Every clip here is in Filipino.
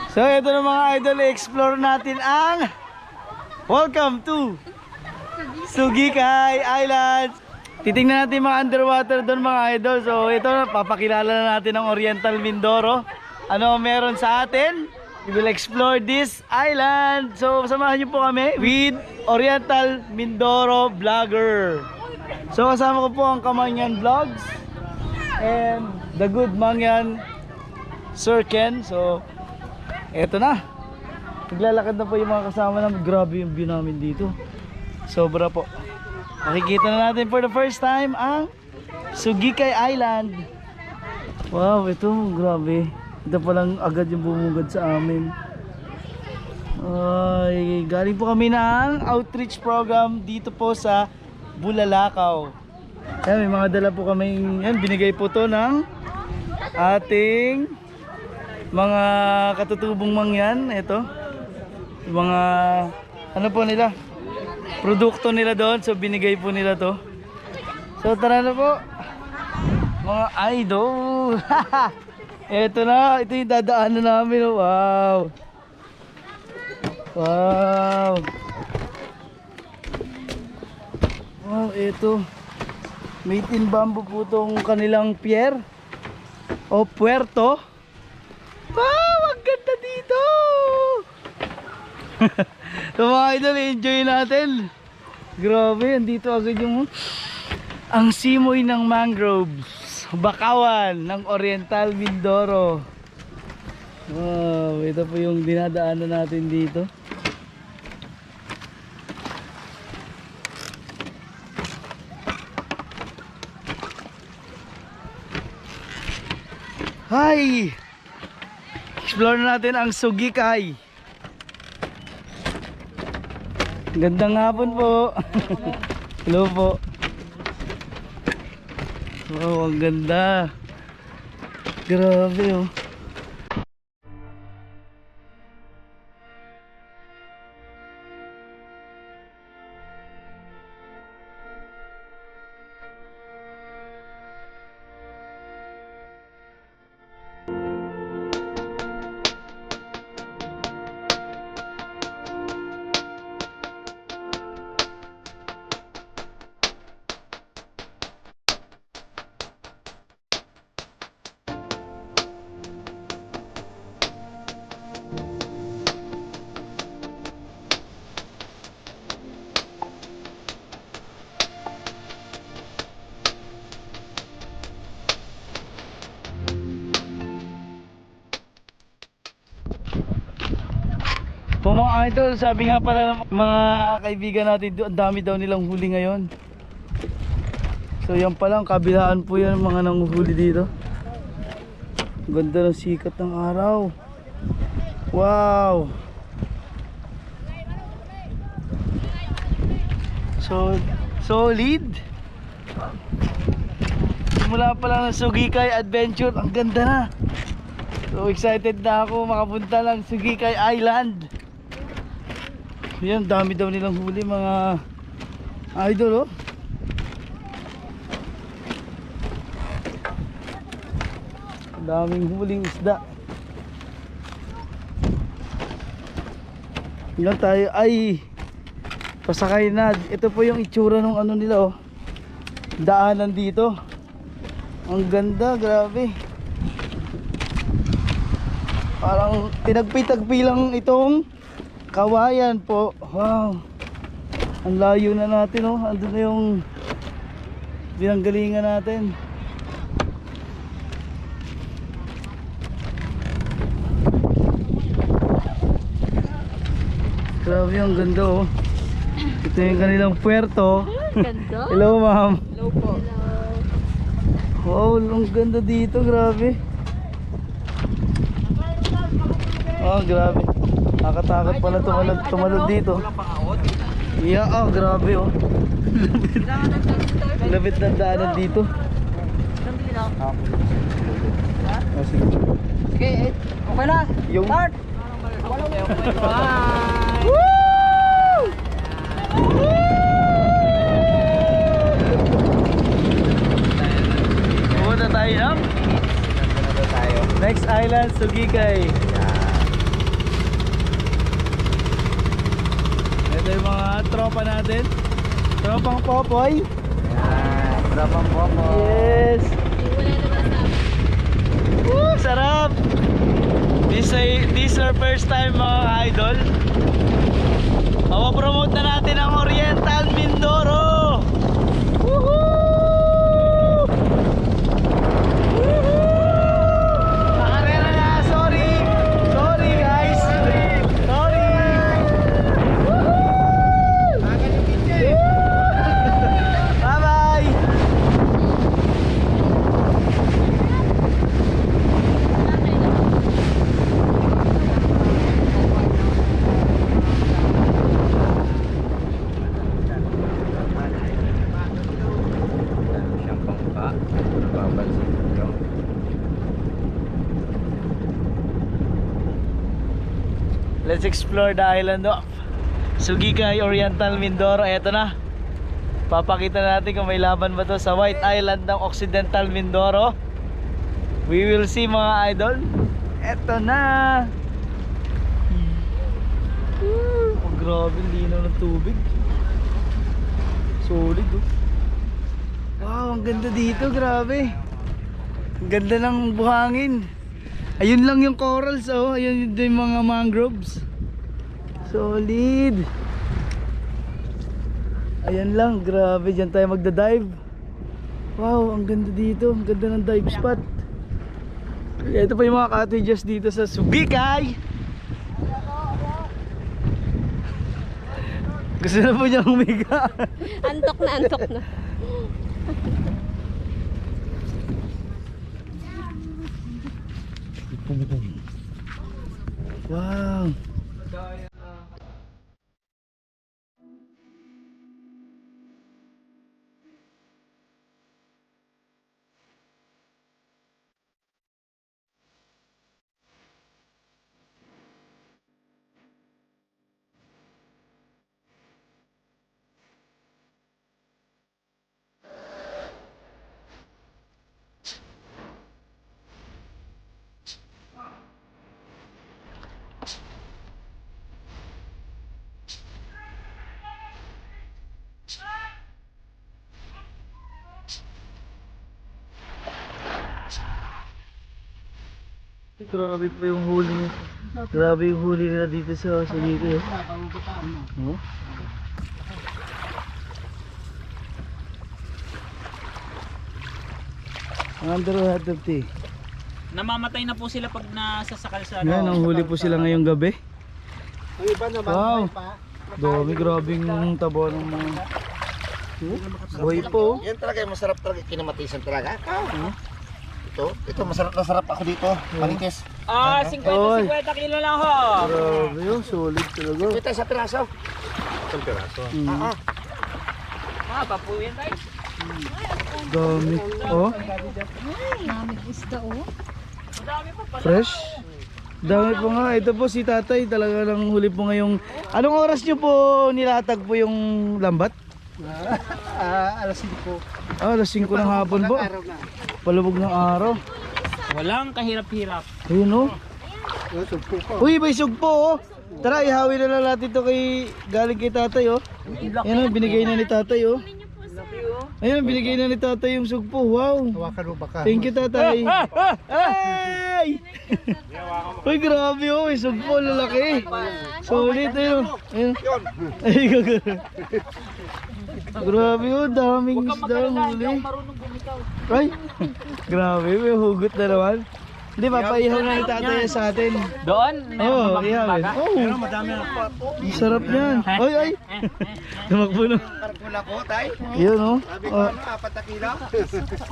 So ito na mga idol, explore natin ang welcome to Sugikay Island. Titingnan natin mga underwater doon mga idol. So ito, papakilala na natin ang Oriental Mindoro. Ano meron sa atin? We will explore this island. So samahan niyo po kami with Oriental Mindoro Vlogger. So kasama ko po ang Kamangyan Vlogs and The Good Mangyan Sir Ken. So eto na, naglalakad na po yung mga kasama namin. Grabe yung view namin dito, sobra po. Makikita na natin for the first time ang Sugikay Island. Wow, ito grabe. Ito palang agad yung bumugad sa amin. Ay, galing po kami ng outreach program dito po sa Bulalakaw. Ayan, may mga dala po kami. Yan, binigay po to ng ating mga katutubong mangyan. Ito mga ano po nila, produkto nila doon. So binigay po nila to. So tara na po mga idol. Ito na, ito yung dadaanan namin. Wow, wow, wow. Ito made in bamboo po tong kanilang pier o puerto. Wow, ang ganda dito. So mga idol, enjoy natin. Grabe, andito agad yung ang simoy ng mangroves, bakawan ng Oriental Mindoro. Wow, ito po yung dinadaanan natin dito. Hi! Explore natin ang Sugikay. Gandang hapon po. Hello po. Wow, ang ganda. Grabe oh. Po mga idol, sabi nga pala ng mga kaibigan natin doon, ang dami daw nilang huli ngayon. So yan palang kabilaan po yan mga nanguhuli dito. Ganda ng sikat ng araw. Wow. So solid. Simula pa lang ng Sugikay Adventure, ang ganda na. So excited na ako makapunta lang Sugikay Island. Yan, dami daw nilang huli mga idol oh. Daming huling isda. Yan tayo ay pasakay na. Ito po yung itsura ng ano nila oh, daanan dito. Ang ganda, grabe. Parang pinagpitagpi lang itong kawayan po. Wow, ang layo na natin oh. Andun na yung binanggalingan natin. Grabe, ang ganda oh. Ito yung kanilang puerto. Ganda. Hello ma'am. Hello po. Wow, ang ganda dito, grabe. Oh, grabe. Nakatakot pala tumalon dito. Yeah, oh, grabe oh. Labit ng daanan dito. Oh, sige. Sige, okay na. Yung Start. Pumunta tayo na. Next island, Sugikay. Ito yung mga tropa natin. Tropang Popoy. Tropang Popoy. Yes. Woo, sarap. This our first time mga idol. Mapapromote na natin ang Oriental Mindoro. Woohoo! Pakarera na, sorry. Sorry guys. Sorry. Woohoo! Bye bye. Siyang pangka. Nababansin ko. Let's explore the island of Sugikay, Oriental Mindoro. Eto na. Papakita natin kung may laban ba to sa White Island ng Occidental Mindoro. We will see mga idol. Eto na. Oh, grabe, linaw ng tubig. Solid oh. Wow, ang ganda dito, grabe. Ang ganda ng buhangin. Ayun lang yung corals oh, ayun yung mga mangroves. Solid. Ayan lang, grabe, dyan tayo magda-dive. Wow, ang ganda dito, ang ganda ng dive spot. Ito pa yung mga cottages dito sa Sugikay. Gusto na po niya humiga. Antok na, antok na. Wow. Grabe pa yung huli niya. Grabe yung huli nila dito sa Sugikay. Oh. Underwater tea. Namamatay na po sila pag nasasakal sa Yan, ang huli po sila ngayong gabi. Ang iba naman, Wow. pa. Dami, grabing tabo ng mga buhay po. Yan talaga, masarap talaga, kinamatisan talaga. Ito, masarap na sarap ako dito. Panikis. Ah, Oy. 50 kilo lang ho. Grabe yun, solid talaga. Ito sa piraso. Isang piraso. Mm. Ah, papuyin tayo. Dami. Oh, Namig isda oh. Madami pa pala. fresh. Dami po nga. Ito po si tatay talaga lang huli po ngayong... Anong oras nyo po nilatag po yung lambat? Alas 5. Ah, alas 5 ng hapon po. Palubog ng araw. Walang kahirap-hirap. Ayun oh. Sugpo ko. Uy, may sugpo oh. Tara, ihawi na lang natin ito galing kay tatay oh. Yan oh, binigay na ni tatay oh. Ayun, binigay na ni tatay yung sugpo. Wow. Hawakan mo baka. Thank you tatay. Ay! Uy, grabe oh, may sugpo, lalaki. Solid ayun. Ayun. Ay, gagawin. Grabe oh, daming isda ang huli. Marunong bumitaw. Ay, grabe, may hugot na naman. Hindi, papaihaw na ni tatay sa atin. Doon? Oo, oh, ihawin. Oo. Madami na po po. Ang sarap niyan. Ay, ay. Tumakbo na. Karkula ko, tay. Yun, oh. Sabi ko, Oh. 4 na kilo.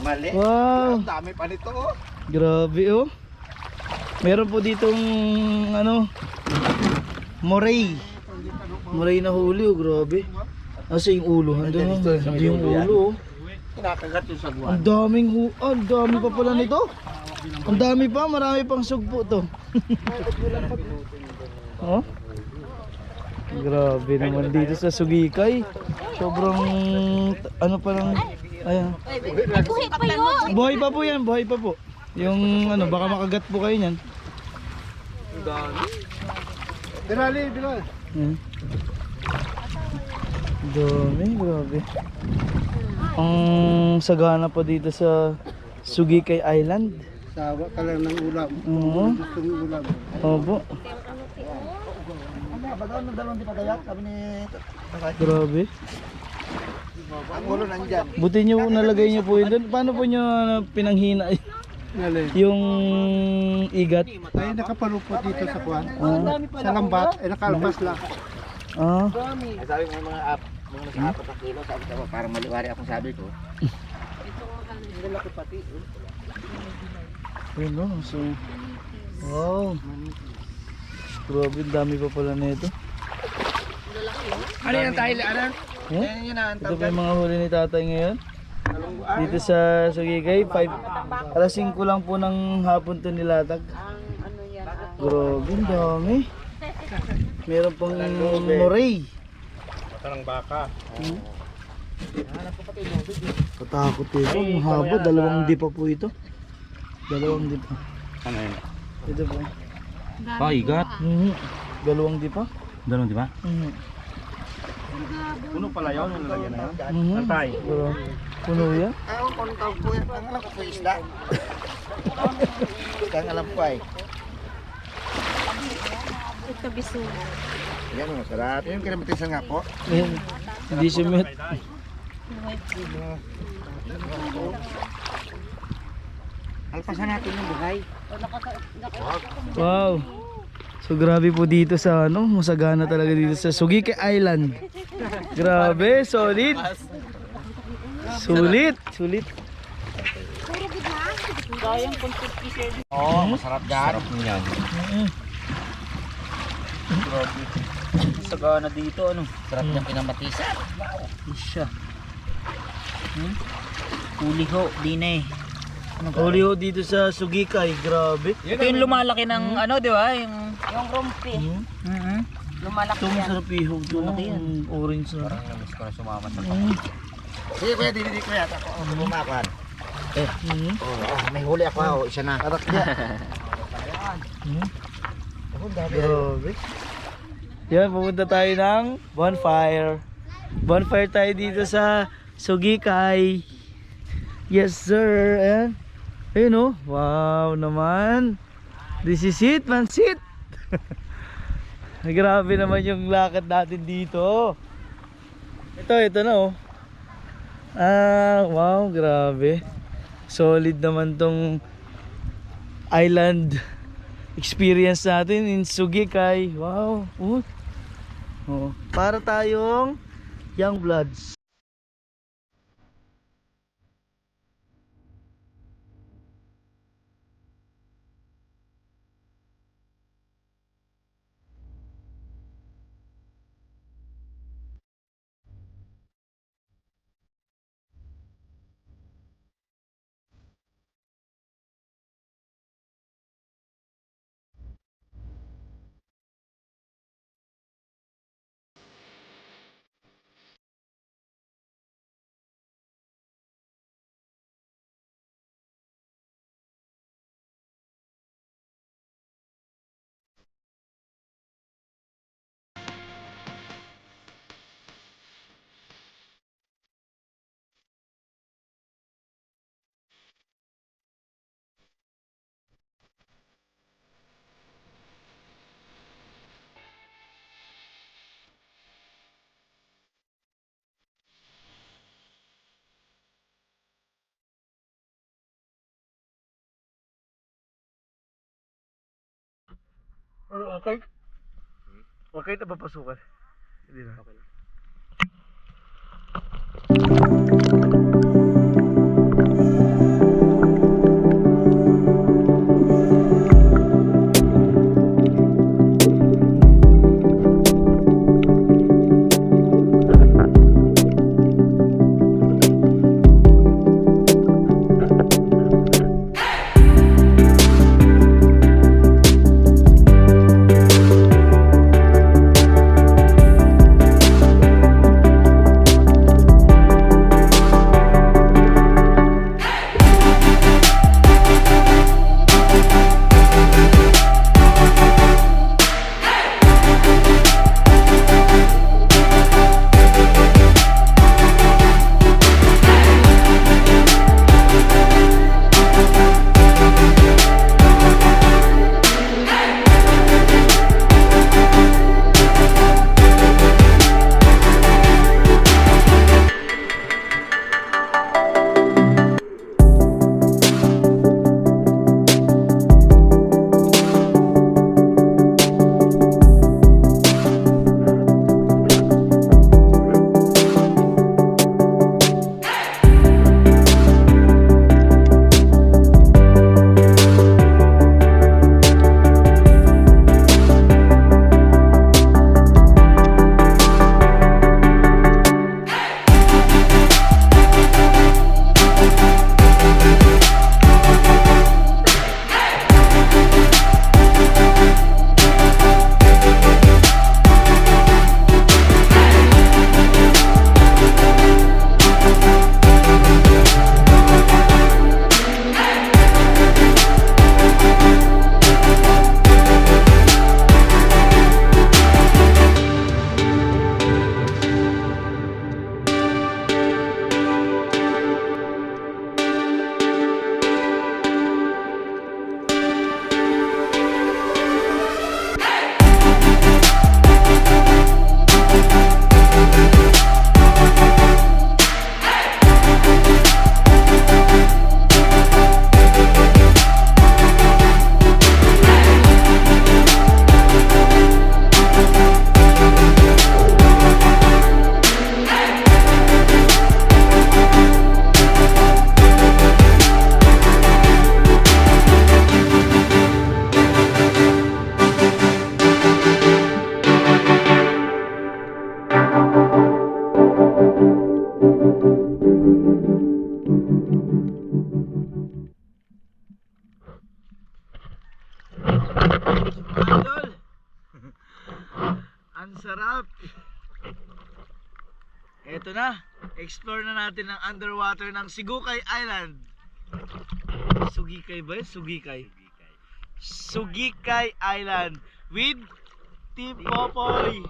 Mali. Wow. Ang dami pa nito, oh. Grabe, oh. Meron po ditong, ano, moray. Moray na huli, oh. Grabe. Asa yung ulo? Andun, oh. Andun yung ulo, oh. Kinakagat yung sagwan. Ang daming ang dami pa pala nito. Ang dami pa, marami pang sugpo to. Oh? Grabe naman dito sa Sugikay. Sobrang ano pa lang. Ayan. Buhay pa yun. Buhay pa po yan, buhay pa po. Yung ano, baka makagat po kayo niyan. Binali, binali. Ayan. Dami, grabe. Ang sagana pa dito sa Sugikay Island. Sawa ka lang ng ulam. Oo. Gusto ng ulam. Opo. Ano, dalawang di pa dayak? Sabi ni... Grabe. Ang ulo nandyan. Buti nyo nalagay nyo po yun doon. Paano po nyo pinanghina yung igat? Ay, nakapalupot dito sa kuwan. Ah. Sa lambat, ay nakalpas lang. Ah. Ay, sabi mo mga nasa 4 na kilo, sabi ko, parang maliwari akong sabi ko. Ang laki pati. Yun no, so wow. Grabe, ang dami pa pala nito. Ano yan tayo? Ano? Huh? Yan yun na. Ito pa yung mga huli ni tatay ngayon. Dito sa Sugikay, 5 lang po ng hapon to nilatag. Grabe, ang dami. Meron pang moray. Mata ng baka. Katakot ito, ang haba, 2 dipa po ito. 2 dipa. Ano yun? Ito po. Igat. 2 dipa. Doon, di ba? Puno pala yun, yung nalagyan na yun. Antay. Puno yan. Ayaw ko nung tawag po yan. Ang alam ko po isda. Ang alam ko ay. Ito biso. Yan o, sarap. Yung kinamatisan nga po. Ayan. Hindi siya met. Alpasan natin yung buhay. Wow. So grabe po dito sa ano, masagana talaga dito sa Sugikay Island. Grabe, solid. Sulit, sulit. Oo, masarap dyan. Sarap niyan. Sagana dito, ano? Sarap niyang kinamatisan. Isya. Huli ho, din eh. Huli ho dito sa Sugikay, grabe. Ito yung lumalaki ng ano, di ba? Yung rumpi. Mhm. Lumalaki Ito masarap ihog to. Orange na. Parang namiss ko na sumama sa sige kuya, dili kuya. Ako bumakuan. May huli ako ha. Isa na. Arak niya. Grabe. Yan, pupunta tayo ng bonfire. Bonfire tayo dito sa Sugikay. Yes sir. Ayan. Ayun oh. Wow naman. This is it, mansit. Grabe naman yung lakad natin dito. Ito na oh. Wow, grabe. Solid naman tong island experience natin in Sugikay. Wow. Oh, para tayong young bloods. Okay? Okay na papasukan? Hindi na. Okay. Idol! Ang sarap! Eto na, explore na natin ang underwater ng Sigukay Island. Sugikay ba? Sugikay. Sugikay Island with Team Popoy.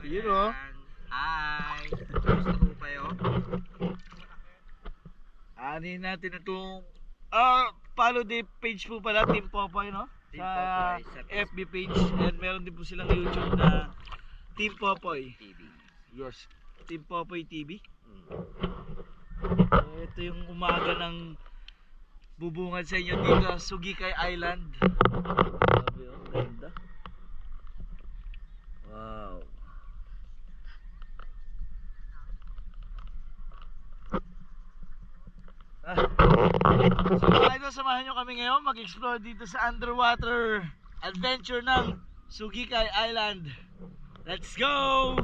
Yun o. Hi! Gusto ko pa yun? Anin natin itong follow the page po pala, Team Popoy, no? Team Sa Popoy, sa FB page. And meron din po silang YouTube na Team Popoy. TV. Yours. Team Popoy TV. Ito yung umaga ng bubungad sa inyo dito sa Sugikay Island. Grabe oh, ganda. Wow. So mga idol, samahan nyo kami ngayon mag-explore dito sa underwater adventure ng Sugikay Island. Let's go!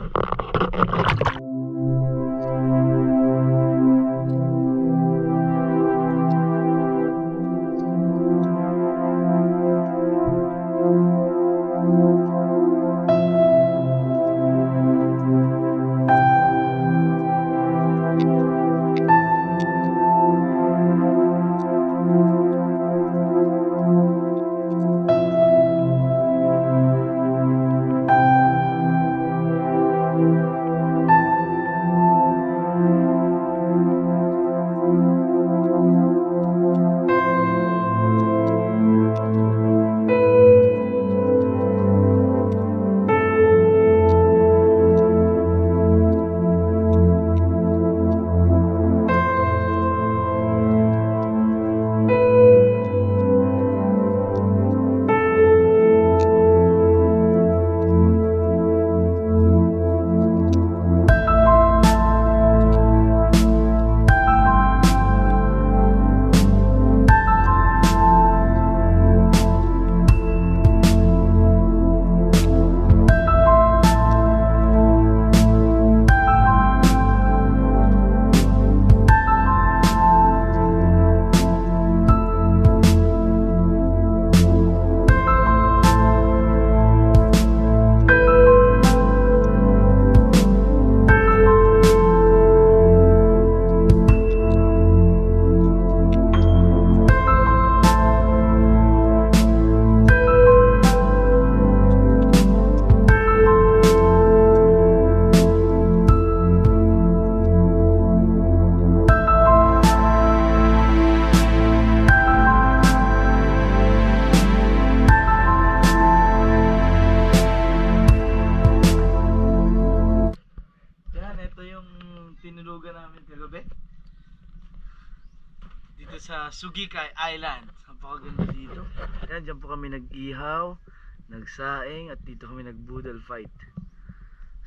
sa Sugikay Island. Napakaganda dito. Ayan, dyan po kami nag-ihaw, nagsaing, at dito kami nag-boodle fight.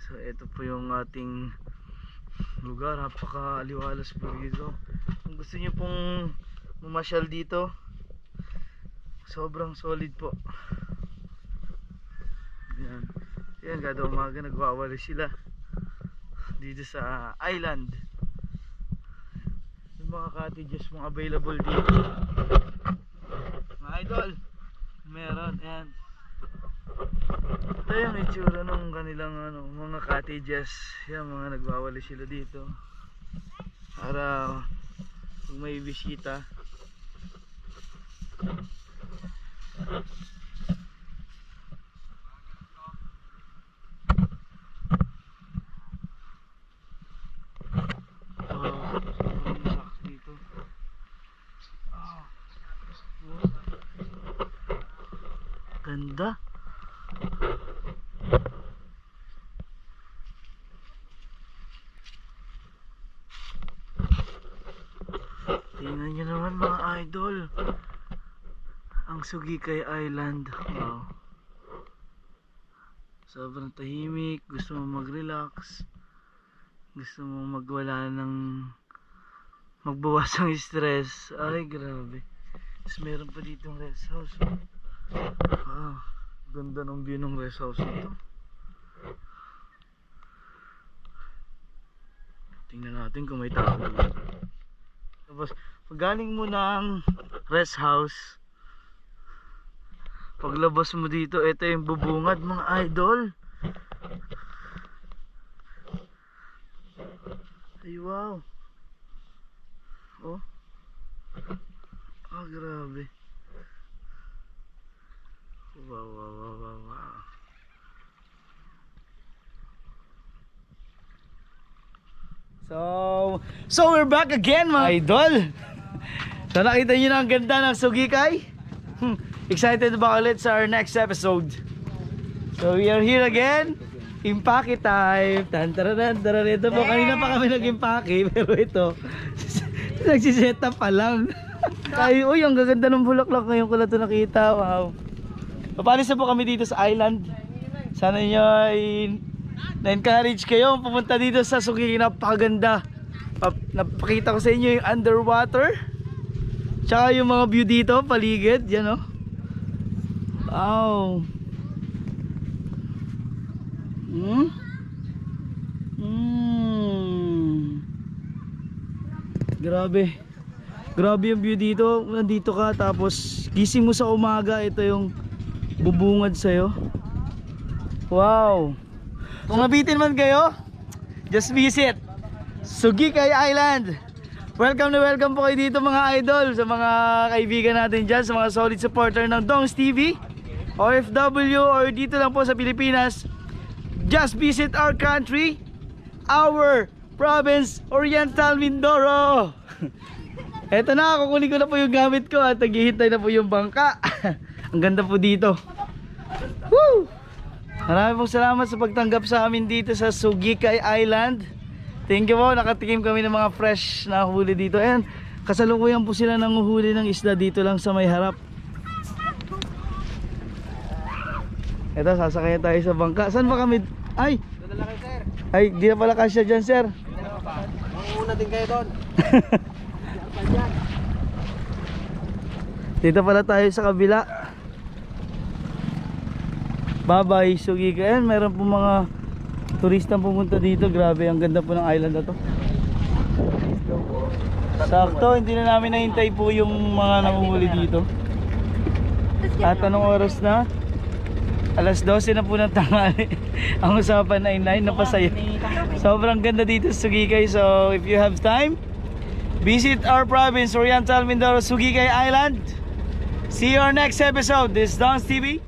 So ito po yung ating lugar. Napaka-aliwalas po dito. Kung gusto nyo pong mamasyal dito, sobrang solid po. Ayan. Ayan, kada umaga nagwawali sila dito sa island. Yung mga cottages mong available dito, mga idol, meron. Ayan, ito yung itsura ng kanilang mga cottages. Yan, mga nagwawali sila dito para kung may bisita. Dito. Ganda. Tingnan nyo naman mga idol, ang Sugikay Island. Wow, sobrang tahimik. Gusto mo mag-relax, gusto mo magwala ng magbawas ang stress. Ay grabe. Tapos meron pa dito yung rest house. Wow, ganda ng view ng rest house nito. Tingnan natin kung may tao dito. Tapos pag galing mo ng rest house, paglabas mo dito, ito yung bubungad mga idol. Ay wow. Oh, grabe. Wow. So we're back again mga idol. So nakita nyo na ang ganda ng Sugikay. Excited ba ulit sa our next episode? So we are here again. Impake time. Tantararan. Ito po, kanina pa kami nag-impake, pero ito nagsiset up pa lang. Ay, uy, ang gaganda ng bulaklak. Ngayon ko lang ito nakita. Wow. Papalis na po kami dito sa island. Sana nyo ay na-encourage kayo pumunta dito sa Sugikay. Napakaganda. Napakita ko sa inyo yung underwater, tsaka yung mga view dito, paligid. Yan o. Wow. Grabe yung view dito. Nandito ka, tapos gising mo sa umaga, ito yung bubungad sa'yo. Wow. Kung nabitin man kayo, just visit Sugikay Island. Welcome na welcome po kayo dito mga idol, sa mga kaibigan natin dyan, sa mga solid supporter ng Dongs TV, OFW, or dito lang po sa Pilipinas. Just visit our country, our province, Oriental Mindoro. Eto na, kukunin ko na po yung gamit ko at naghihintay na po yung bangka. Ang ganda po dito. Woo! Maraming pong salamat sa pagtanggap sa amin dito sa Sugikay Island. Thank you po, nakatikim kami ng mga fresh na huli dito. Ayan, kasalukuyan po sila ng huli ng isda dito lang sa may harap. Ito, sasakay tayo sa bangka. Saan ba kami? Ay! Ay, di na pala kasya dyan, sir. Manguna din kayo doon. Dito pala tayo sa kabila. Bye-bye, Sugikay. Ayan, meron po mga turistang pumunta dito. Grabe, ang ganda po ng island na to. Sakto, hindi na namin nahintay po yung mga nanguhuli dito. At anong oras na? Alas 12 na po ng tanghali. Ang usapan ay 9 na pasaya. Sobrang ganda dito sa Sugikay. So if you have time, visit our province, Oriental Mindoro, Sugikay Island. See you on our next episode. This is Dongs TV.